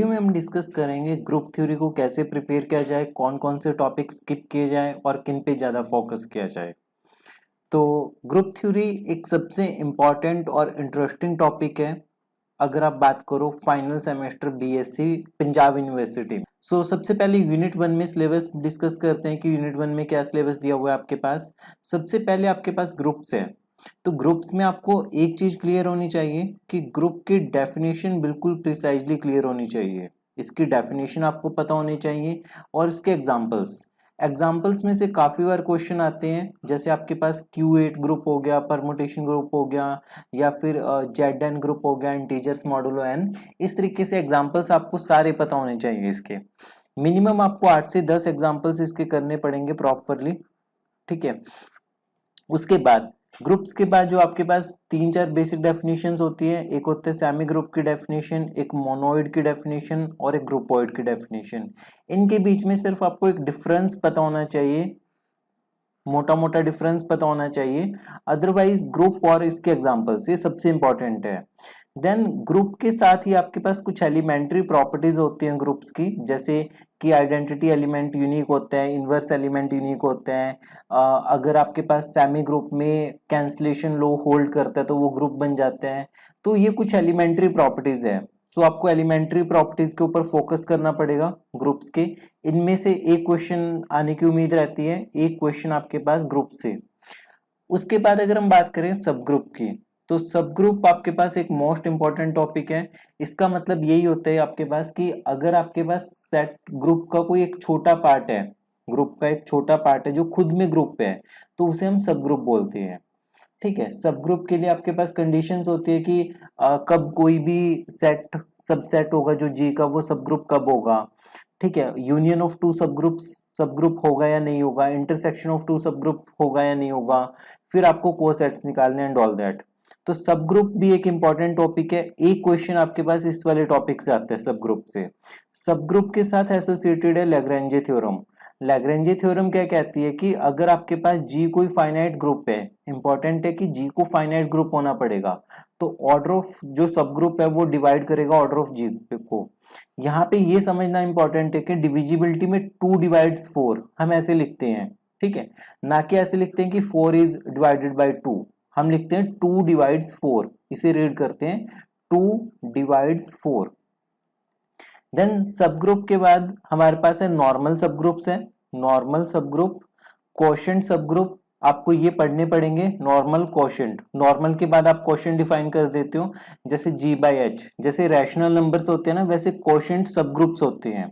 Video में हम discuss करेंगे ग्रुप थ्योरी को कैसे प्रिपेयर किया जाए, कौन कौन से टॉपिक स्किप किए जाए और किन पे ज़्यादा फोकस किया जाए। तो ग्रुप थ्योरी एक सबसे इम्पॉर्टेंट और इंटरेस्टिंग टॉपिक है अगर आप बात करो final semester BSc Punjab university में। सबसे पहले यूनिट 1 में सिलेबस डिस्कस करते हैं कि यूनिट 1 में क्या सिलेबस दिया हुआ है आपके पास। सबसे पहले आपके पास ग्रुप्स है, तो ग्रुप्स में आपको एक चीज क्लियर होनी चाहिए कि ग्रुप की डेफिनेशन बिल्कुल प्रिसाइजली क्लियर होनी चाहिए। इसकी डेफिनेशन आपको पता होनी चाहिए और इसके एग्जाम्पल्स में से काफी बार क्वेश्चन आते हैं, जैसे आपके पास Q8 ग्रुप हो गया, परमुटेशन ग्रुप हो गया, या फिर ZN ग्रुप हो गया, इंटीजर्स मॉडुलो n। इस तरीके से एग्जाम्पल्स आपको सारे पता होने चाहिए। इसके मिनिमम आपको 8 से 10 एग्जाम्पल्स इसके करने पड़ेंगे प्रॉपरली, ठीक है। उसके बाद ग्रुप्स के बाद जो आपके पास 3-4 बेसिक डेफिनेशंस होती है, एक होते हैं सेमी ग्रुप की डेफिनेशन, एक मोनोइड की डेफिनेशन और एक ग्रुपोइड की डेफिनेशन। इनके बीच में सिर्फ आपको एक डिफरेंस पता होना चाहिए, मोटा मोटा डिफरेंस पता होना चाहिए। अदरवाइज ग्रुप और इसके एग्जांपल्स ये सबसे इंपॉर्टेंट है। देन ग्रुप के साथ ही आपके पास कुछ एलिमेंट्री प्रॉपर्टीज होती हैं ग्रुप्स की, जैसे कि आइडेंटिटी एलिमेंट यूनिक होते हैं, इनवर्स एलिमेंट यूनिक होते हैं। अगर आपके पास सेमी ग्रुप में कैंसलेशन लो होल्ड करता है तो वो ग्रुप बन जाते हैं। तो ये कुछ एलिमेंट्री प्रॉपर्टीज है। आपको एलिमेंट्री प्रॉपर्टीज के ऊपर फोकस करना पड़ेगा ग्रुप्स के। इनमें से एक क्वेश्चन आने की उम्मीद रहती है, एक क्वेश्चन आपके पास ग्रुप से। उसके बाद अगर हम बात करें सब ग्रुप की, तो सब ग्रुप आपके पास एक मोस्ट इंपॉर्टेंट टॉपिक है। इसका मतलब यही होता है आपके पास कि अगर आपके पास सेट ग्रुप का कोई एक छोटा पार्ट है, ग्रुप का एक छोटा पार्ट है जो खुद में ग्रुप है, तो उसे हम सब ग्रुप बोलते हैं, ठीक है। सब ग्रुप के लिए आपके पास कंडीशंस होती है कि कब कोई भी सेट सबसेट होगा जो जी का, वो सब ग्रुप कब होगा, ठीक है। यूनियन ऑफ टू सब ग्रुप होगा या नहीं होगा, इंटरसेक्शन ऑफ टू सब ग्रुप होगा या नहीं होगा, फिर आपको कोसेट्स निकालने एंड ऑल दैट। तो सब ग्रुप भी एक इंपॉर्टेंट टॉपिक है। एक क्वेश्चन आपके पास इस वाले टॉपिक से आता है सब ग्रुप से। सब ग्रुप के साथ एसोसिएटेड है लैग्रेंजे थ्योरम। लैग्रेंजे थ्योरम क्या कहती है कि अगर आपके पास जी कोई फाइनाइट ग्रुप है, इंपॉर्टेंट है कि जी को फाइनाइट ग्रुप होना पड़ेगा, तो ऑर्डर ऑफ जो सब ग्रुप है वो डिवाइड करेगा ऑर्डर ऑफ जी को। यहाँ पे ये समझना इंपॉर्टेंट है कि डिविजिबिलिटी में 2 डिवाइड्स 4 हम ऐसे लिखते हैं, ठीक है, ना कि ऐसे लिखते हैं कि 4 इज डिवाइडेड बाई 2। हम लिखते हैं 2 डिवाइड्स 4, इसे रीड करते हैं 2 डिवाइड्स 4। देन सब ग्रुप के बाद हमारे पास है नॉर्मल सब ग्रुप्स है, नॉर्मल सब ग्रुप, क्वोशंट सब ग्रुप। आपको ये पढ़ने पड़ेंगे नॉर्मल क्वोशंट। नॉर्मल के बाद आप क्वोशंट डिफाइन कर देते हो, जैसे जी बाई एच। जैसे रैशनल नंबर्स होते हैं ना, वैसे क्वोशंट सब ग्रुप्स होते हैं,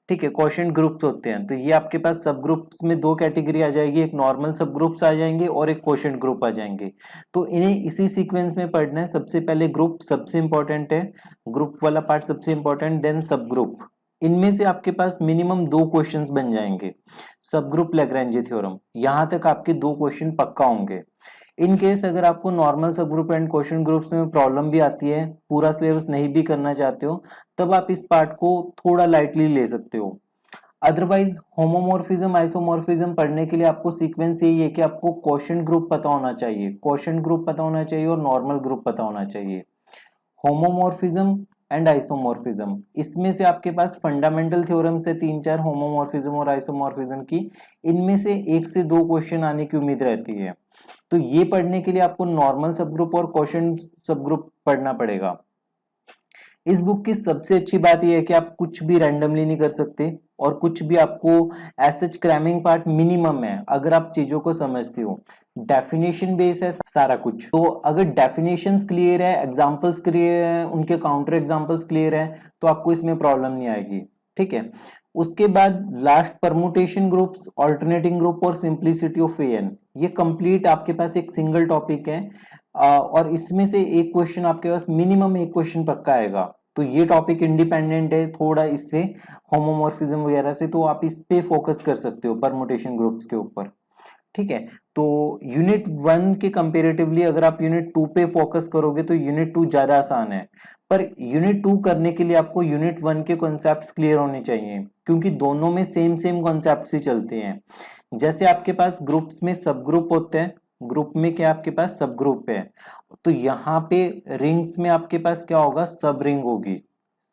ठीक है, क्वोशंट ग्रुप्स होते हैं। तो ये आपके पास सब ग्रुप्स में 2 कैटेगरी आ जाएगी, एक नॉर्मल सब ग्रुप्स आ जाएंगे और एक क्वोशंट ग्रुप आ जाएंगे। तो इन्हें इसी सीक्वेंस में पढ़ना है। सबसे पहले ग्रुप सबसे इंपॉर्टेंट है, ग्रुप वाला पार्ट सबसे इंपॉर्टेंट, देन सब ग्रुप। इनमें से आपके पास मिनिमम 2 क्वेश्चंस बन जाएंगे। सब ग्रुप लैग्रेंजे थ्योरम, यहां तक आपके 2 क्वेश्चन पक्का होंगे। इन केस अगर आपको नॉर्मल सब ग्रुप एंड क्वेश्चन ग्रुप्स में प्रॉब्लम भी आती है, पूरा सिलेबस नहीं भी करना चाहते हो, तब आप इस पार्ट को थोड़ा लाइटली ले सकते हो। अदरवाइज होमोमॉर्फिज्म आइसोमॉर्फिज्म पढ़ने के लिए आपको सीक्वेंस यही है कि आपको क्वोशंट ग्रुप पता होना चाहिए, क्वोशंट ग्रुप पता होना चाहिए और नॉर्मल ग्रुप पता होना चाहिए। होमोमॉर्फिज्म एंड आइसोमॉर्फिज्म, इसमें से आपके पास फंडामेंटल थ्योरम से 3-4 होमोमॉर्फिज्म और आइसोमॉर्फिज्म की, इनमें से 1 से 2 क्वेश्चन आने की उम्मीद रहती है। तो ये पढ़ने के लिए आपको नॉर्मल सब ग्रुप और क्वोशंट सब ग्रुप पढ़ना पड़ेगा। इस बुक की सबसे अच्छी बात यह है कि आप कुछ भी रैंडमली नहीं कर सकते और कुछ भी आपको एसएच क्रैमिंग पार्ट मिनिमम है अगर आप चीजों को समझते हो। डेफिनेशन बेस है सारा कुछ, तो अगर डेफिनेशंस क्लियर है, एग्जांपल्स क्लियर है, उनके काउंटर एग्जांपल्स क्लियर है, तो आपको इसमें प्रॉब्लम नहीं आएगी, ठीक है। उसके बाद last permutation groups, alternating group और सिंप्लिसिटी ऑफ एन, ये कंप्लीट आपके पास एक सिंगल टॉपिक है। और इसमें से एक क्वेश्चन आपके पास मिनिमम एक क्वेश्चन पक्का आएगा। तो ये टॉपिक इंडिपेंडेंट है थोड़ा इससे, होमोमॉर्फिज्म वगैरह से, तो आप इस पे फोकस कर सकते हो परमुटेशन ग्रुप्स के ऊपर, ठीक है। तो यूनिट 1 के कंपेरेटिवली अगर आप यूनिट 2 पे फोकस करोगे तो यूनिट 2 ज्यादा आसान है। पर यूनिट 2 करने के लिए आपको यूनिट 1 के कॉन्सेप्ट्स क्लियर होने चाहिए, क्योंकि दोनों में सेम कॉन्सेप्ट्स ही चलते हैं। जैसे आपके पास ग्रुप्स में सब ग्रुप होते हैं, ग्रुप में क्या आपके पास सब ग्रुप है, तो यहाँ पे रिंग्स में आपके पास क्या होगा, सब रिंग होगी,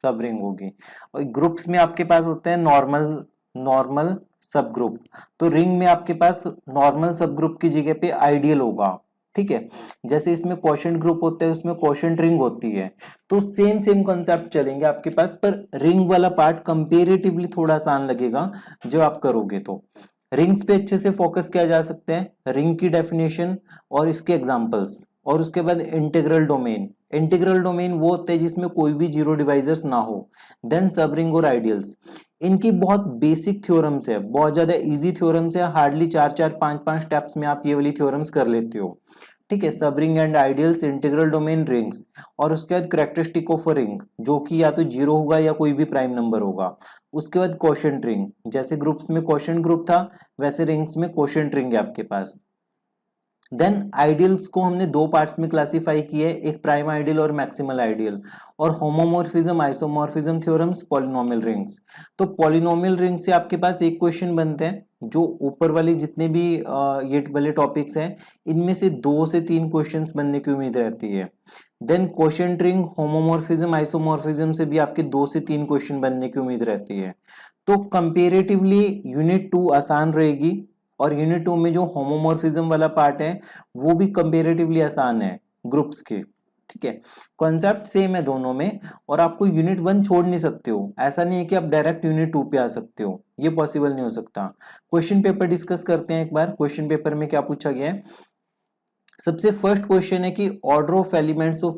सब रिंग होगी। और ग्रुप्स में आपके पास होते हैं नॉर्मल नॉर्मल सब ग्रुप। तो रिंग में आपके पास नॉर्मल सब ग्रुप की जगह पे आइडियल होगा, ठीक है। जैसे इसमें क्वोशंट ग्रुप होता है, उसमें क्वोशंट रिंग होती है। तो सेम सेम कॉन्सेप्ट चलेंगे आपके पास, पर रिंग वाला पार्ट कंपेरेटिवली थोड़ा आसान लगेगा जब आप करोगे। तो रिंग्स पे अच्छे से फोकस किया जा सकता है, रिंग की डेफिनेशन और इसके एग्जांपल्स। और उसके बाद इंटीग्रल डोमेन। इंटीग्रल डोमेन वो होता है जिसमें कोई भी जीरो डिवाइजर्स ना हो। देन सब रिंग और आइडियल्स। इनकी बहुत बेसिक थ्योरम्स है, बहुत ज्यादा इजी थ्योरम्स है, हार्डली 4-4 5-5 स्टेप्स में आप ये वाली थ्योरम्स कर लेते हो, ठीक है। सब ring and ideals, integral domain, rings. और उसके बाद कैरेक्टरिस्टिक ऑफ अ रिंग, जो कि या तो जीरो होगा या कोई भी प्राइम नंबर होगा। उसके बाद क्वोशंट रिंग, जैसे ग्रुप्स में क्वोशंट ग्रुप था वैसे रिंग्स में क्वोशंट रिंग है आपके पास। देन आइडियल्स को हमने दो पार्ट्स में क्लासिफाई किए, एक प्राइम आइडियल और मैक्सिमल आइडियल। और homomorphism, isomorphism theorems, polynomial rings. तो पॉलिनोमियल रिंग से आपके पास एक क्वेश्चन बनते हैं, जो ऊपर वाले जितने भी ये वाले टॉपिक्स हैं इनमें से 2 से 3 क्वेश्चंस बनने की उम्मीद रहती है। Then quotient ring, homomorphism, isomorphism से भी आपके 2 से 3 क्वेश्चन बनने की उम्मीद रहती है। तो कंपेरेटिवली यूनिट 2 आसान रहेगी, और यूनिट 2 में जो होमोमॉर्फिज्म वाला पार्ट है वो भी कंपेरेटिवली आसान है ग्रुप्स के, ठीक है। कॉन्सेप्ट सेम है दोनों में, और आपको यूनिट 1 छोड़ नहीं सकते हो। ऐसा नहीं है कि आप डायरेक्ट यूनिट 2 पे आ सकते हो, ये पॉसिबल नहीं हो सकता। क्वेश्चन पेपर डिस्कस करते हैं एक बार। क्वेश्चन पेपर में क्या पूछा गया है। सबसे फर्स्ट क्वेश्चन है कि ऑर्डर ऑफ एलिमेंट्स ऑफ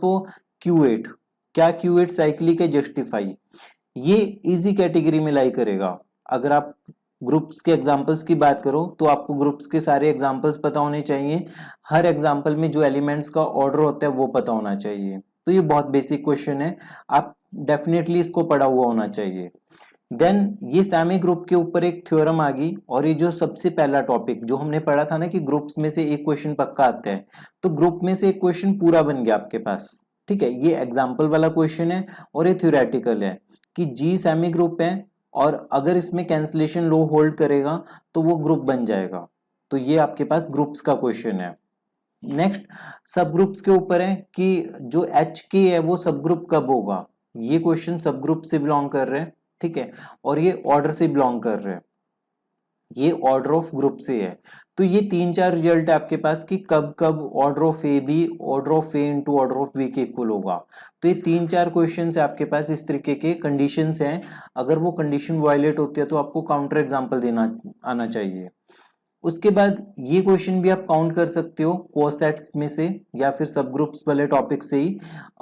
क्यूएट, क्या क्यूएट साइक्लिक है, जस्टिफाई। ये इजी कैटेगरी में लाई करेगा। अगर आप ग्रुप्स के एग्जांपल्स की बात करो तो आपको ग्रुप्स के सारे एग्जांपल्स पता होने चाहिए, हर एग्जांपल में जो एलिमेंट्स का ऑर्डर होता है वो पता होना चाहिए। तो ये बहुत बेसिक क्वेश्चन है, आप डेफिनेटली इसको पढ़ा हुआ होना चाहिए। देन ये सेमी ग्रुप के ऊपर एक थ्योरम आ गई, और ये जो सबसे पहला टॉपिक जो हमने पढ़ा था ना कि ग्रुप्स में से एक क्वेश्चन पक्का आता है, तो ग्रुप में से एक क्वेश्चन पूरा बन गया आपके पास, ठीक है। ये एग्जाम्पल वाला क्वेश्चन है और ये थ्योरेटिकल है कि जी सेमी ग्रुप है, और अगर इसमें कैंसलेशन लो होल्ड करेगा तो वो ग्रुप बन जाएगा। तो ये आपके पास ग्रुप्स का क्वेश्चन है। नेक्स्ट सब ग्रुप्स के ऊपर है कि जो एच के है वो सब ग्रुप कब होगा। ये क्वेश्चन सब ग्रुप से बिलोंग कर रहे हैं, ठीक है, और ये ऑर्डर से बिलोंग कर रहे हैं, ये ऑर्डर ऑफ ग्रुप से है। तो ये 3-4 रिजल्ट है आपके पास कि कब कब order of A B order of A into order of B के इक्वल होगा। तो ये 3-4 क्वेश्चन है आपके पास, इस तरीके के कंडीशंस हैं। अगर वो कंडीशन वायलेट होती है तो आपको काउंटर एग्जांपल देना आना चाहिए। उसके बाद ये क्वेश्चन भी आप काउंट कर सकते हो कोसेट्स में से या फिर सब ग्रुप्स वाले टॉपिक से ही,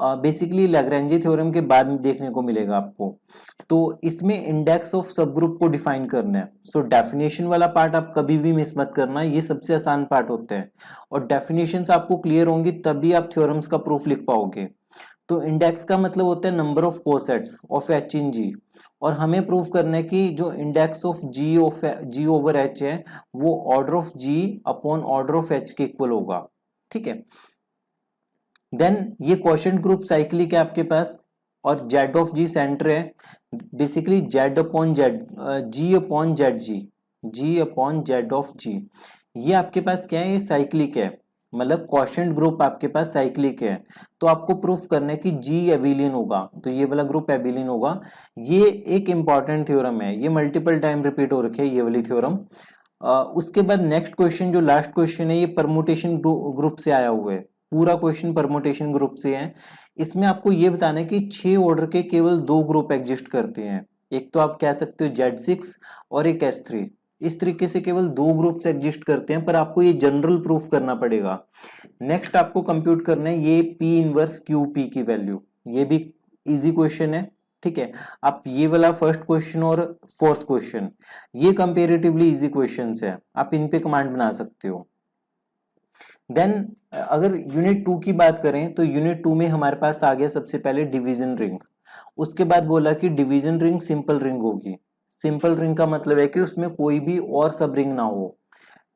बेसिकली लैग्रेंजी थ्योरम के बाद देखने को मिलेगा आपको। तो इसमें इंडेक्स ऑफ सब ग्रुप को डिफाइन करना है। सो डेफिनेशन वाला पार्ट आप कभी भी मिस मत करना, ये सबसे आसान पार्ट होता है, और डेफिनेशंस आपको क्लियर होंगी तभी आप थ्योरम्स का प्रूफ लिख पाओगे। तो इंडेक्स का मतलब होता है number of cosets of H in G, और हमें प्रूफ करना है कि जो index of G over H है वो order of G upon order of H के इक्वल होगा, ठीक है। देन ये क्वोशंट ग्रुप साइक्लिक है आपके पास, और जेड ऑफ जी सेंटर है। Basically Z upon Z, G upon Z G, G upon Z of G, ये आपके पास क्या है, ये साइक्लिक है, मतलब क्वोशंट ग्रुप आपके पास साइक्लिक है। तो आपको प्रूफ करना है कि जी एबिलियन होगा, तो ये वाला ग्रुप एबिलियन होगा। ये एक इंपॉर्टेंट थ्योरम है, ये मल्टीपल टाइम रिपीट हो रखी है ये वाली थ्योरम। उसके बाद नेक्स्ट क्वेश्चन जो लास्ट क्वेश्चन है ये परमुटेशन ग्रुप से आया हुआ है, पूरा क्वेश्चन परमुटेशन ग्रुप से है। इसमें आपको ये बताना है कि 6 ऑर्डर के केवल 2 ग्रुप एग्जिस्ट करते हैं, एक तो आप कह सकते हो Z6 और एक S3। इस तरीके से केवल 2 ग्रुप्स एग्जिस्ट करते हैं, पर आपको ये जनरल प्रूफ करना पड़ेगा। नेक्स्ट आपको कंप्यूट करना है ये P इनवर्स QP की वैल्यू, ये भी इजी क्वेश्चन है, ठीक है। आप ये वाला फर्स्ट क्वेश्चन और फोर्थ क्वेश्चन ये कंपेरेटिवली इजी क्वेश्चंस है, आप इन पे कमांड बना सकते हो। देन अगर यूनिट 2 की बात करें तो यूनिट 2 में हमारे पास आ गया सबसे पहले डिवीजन रिंग। उसके बाद बोला कि डिवीजन रिंग सिंपल रिंग होगी। सिंपल रिंग का मतलब है कि उसमें कोई भी और सब रिंग ना हो,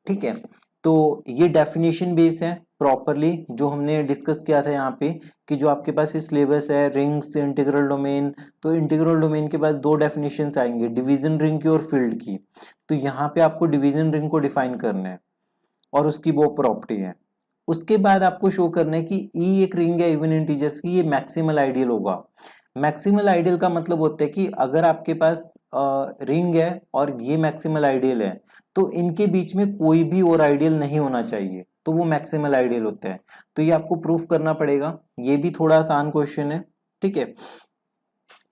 ठीक है। तो ये डेफिनेशन बेस है प्रॉपरली जो हमने डिस्कस किया था यहाँ पे, कि जो आपके पास ये सिलेबस है रिंग्स इंटीग्रल डोमेन, तो इंटीग्रल डोमेन के बाद 2 डेफिनेशंस आएंगे, डिवीजन रिंग की और फील्ड की। तो यहाँ पे आपको डिवीजन रिंग को डिफाइन करना है और उसकी वो प्रॉपर्टी है। उसके बाद आपको शो करना है कि ई एक रिंग है इवन इंटीजर्स की, ये मैक्सिमल आइडियल होगा। मैक्सिमल आइडियल का मतलब होता है कि अगर आपके पास रिंग है और ये मैक्सिमल आइडियल है तो इनके बीच में कोई भी और आइडियल नहीं होना चाहिए, तो वो मैक्सिमल आइडियल होता है। तो ये आपको प्रूफ करना पड़ेगा। ये भी थोड़ा आसान क्वेश्चन है, ठीक है।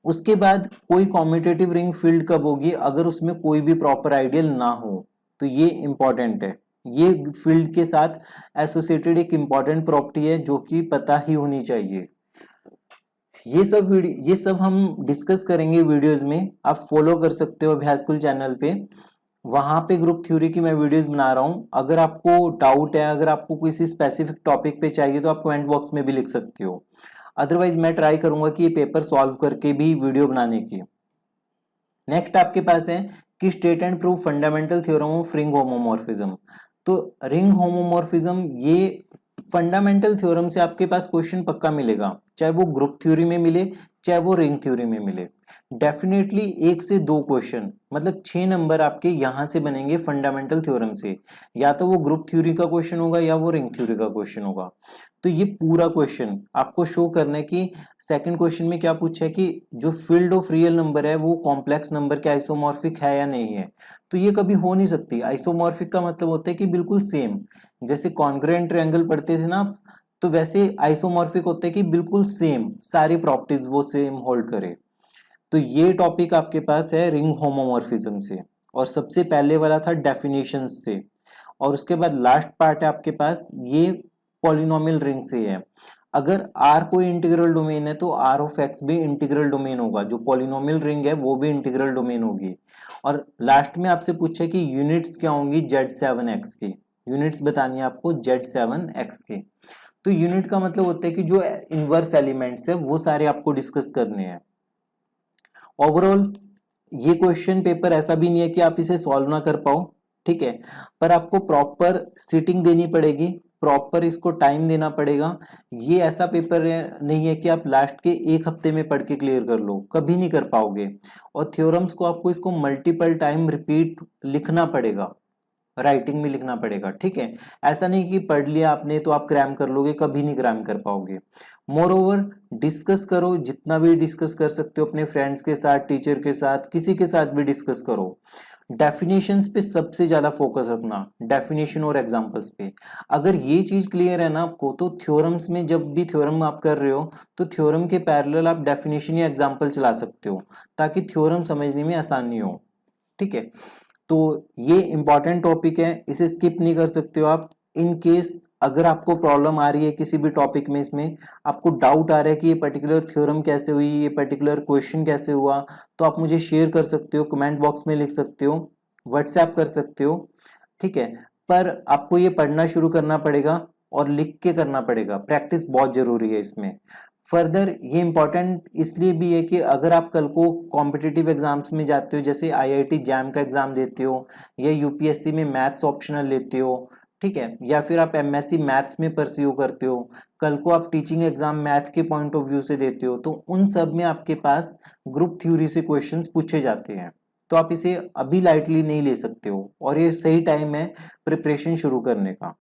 उसके बाद कोई कॉम्यूटेटिव रिंग फील्ड कब होगी, अगर उसमें कोई भी प्रॉपर आइडियल ना हो, तो ये इंपॉर्टेंट है। ये फील्ड के साथ एसोसिएटेड एक इंपॉर्टेंट प्रॉपर्टी है जो कि पता ही होनी चाहिए। ये सब हम डिस्कस करेंगे वीडियोस में, आप फॉलो कर सकते हो अभ्यास स्कूल चैनल पे। वहां पे ग्रुप थ्योरी की मैं वीडियोस बना रहा हूँ। अगर आपको डाउट है, अगर आपको किसी स्पेसिफिक टॉपिक पे चाहिए तो आप कमेंट बॉक्स में भी लिख सकते हो। अदरवाइज मैं ट्राई करूंगा कि ये पेपर सॉल्व करके भी वीडियो बनाने की। नेक्स्ट आपके पास है कि state and prove fundamental theorem of ring homomorphism. तो रिंग होमोमॉर्फिज्म ये फंडामेंटल थ्योरम से आपके पास क्वेश्चन पक्का मिलेगा, चाहे वो ग्रुप थ्योरी में मिले चाहे वो रिंग थ्योरी में मिले। डेफिनेटली 1 से 2 क्वेश्चन, मतलब 6 नंबर आपके यहां से बनेंगे फंडामेंटल थ्योरम से। या तो वो ग्रुप थ्योरी का क्वेश्चन होगा या वो रिंग थ्योरी का क्वेश्चन होगा। तो ये पूरा क्वेश्चन आपको शो करना है कि सेकंड क्वेश्चन में क्या पूछा है कि जो फील्ड ऑफ रियल नंबर है वो कॉम्प्लेक्स नंबर के आइसोमॉर्फिक है या नहीं है। तो ये कभी हो नहीं सकती। आइसोमॉर्फिक का मतलब होता है कि बिल्कुल सेम, जैसे कॉन्ग्रुएंट ट्रायंगल पढ़ते थे ना आप, तो वैसे आइसोमॉर्फिक होता है कि बिल्कुल सेम सारी प्रॉपर्टीज वो सेम होल्ड करे। तो ये टॉपिक आपके पास है रिंग होमोमॉर्फिज्म से, और सबसे पहले वाला था डेफिनेशंस से, और उसके बाद लास्ट पार्ट है आपके पास ये पॉलिनोमियल रिंग से है। अगर R कोई इंटीग्रल डोमेन है तो R ऑफ x भी इंटीग्रल डोमेन होगा, जो पॉलिनोमियल रिंग है वो भी इंटीग्रल डोमेन होगी। और लास्ट में आपसे पूछा कि यूनिट्स क्या होंगी Z7x की, यूनिट्स बतानी है आपको Z7x की। तो यूनिट का मतलब होता है कि जो इनवर्स एलिमेंट्स है वो सारे आपको डिस्कस करने हैं। ओवरऑल ये क्वेश्चन पेपर ऐसा भी नहीं है कि आप इसे सॉल्व ना कर पाओ, ठीक है, पर आपको प्रॉपर सिटिंग देनी पड़ेगी, प्रॉपर इसको टाइम देना पड़ेगा। ये ऐसा पेपर नहीं है कि आप लास्ट के 1 हफ्ते में पढ़ के क्लियर कर लो, कभी नहीं कर पाओगे। और थ्योरम्स को आपको इसको मल्टीपल टाइम रिपीट लिखना पड़ेगा, राइटिंग में लिखना पड़ेगा, ठीक है। ऐसा नहीं कि पढ़ लिया आपने तो आप क्रैम कर लोगे, कभी नहीं क्रैम कर पाओगे। मोर ओवर डिस्कस करो, जितना भी डिस्कस कर सकते हो अपने फ्रेंड्स के साथ, टीचर के साथ, किसी के साथ भी डिस्कस करो। डेफिनेशंस पे सबसे ज्यादा फोकस रखना, डेफिनेशन और एग्जांपल्स पे। अगर ये चीज क्लियर है ना आपको, तो थ्योरम्स में जब भी थ्योरम आप कर रहे हो तो थ्योरम के पैरेलल आप डेफिनेशन या एग्जांपल चला सकते हो, ताकि थ्योरम समझने में आसानी हो, ठीक है। तो ये इंपॉर्टेंट टॉपिक है, इसे स्किप नहीं कर सकते हो आप। इन केस अगर आपको प्रॉब्लम आ रही है किसी भी टॉपिक में, इसमें आपको डाउट आ रहा है कि ये पर्टिकुलर थ्योरम कैसे हुई, ये पर्टिकुलर क्वेश्चन कैसे हुआ, तो आप मुझे शेयर कर सकते हो, कमेंट बॉक्स में लिख सकते हो, व्हाट्सएप कर सकते हो, ठीक है। पर आपको ये पढ़ना शुरू करना पड़ेगा और लिख के करना पड़ेगा, प्रैक्टिस बहुत जरूरी है इसमें। फर्दर ये इंपॉर्टेंट इसलिए भी है कि अगर आप कल को कॉम्पिटिटिव एग्जाम्स में जाते हो, जैसे आईआईटी जैम का एग्जाम देते हो या यूपीएससी में मैथ्स ऑप्शनल लेते हो, ठीक है, या फिर आप एमएससी मैथ्स में परस्यू करते हो, कल को आप टीचिंग एग्जाम मैथ के पॉइंट ऑफ व्यू से देते हो, तो उन सब में आपके पास ग्रुप थ्योरी से क्वेश्चंस पूछे जाते हैं। तो आप इसे अभी लाइटली नहीं ले सकते हो, और ये सही टाइम है प्रिपरेशन शुरू करने का।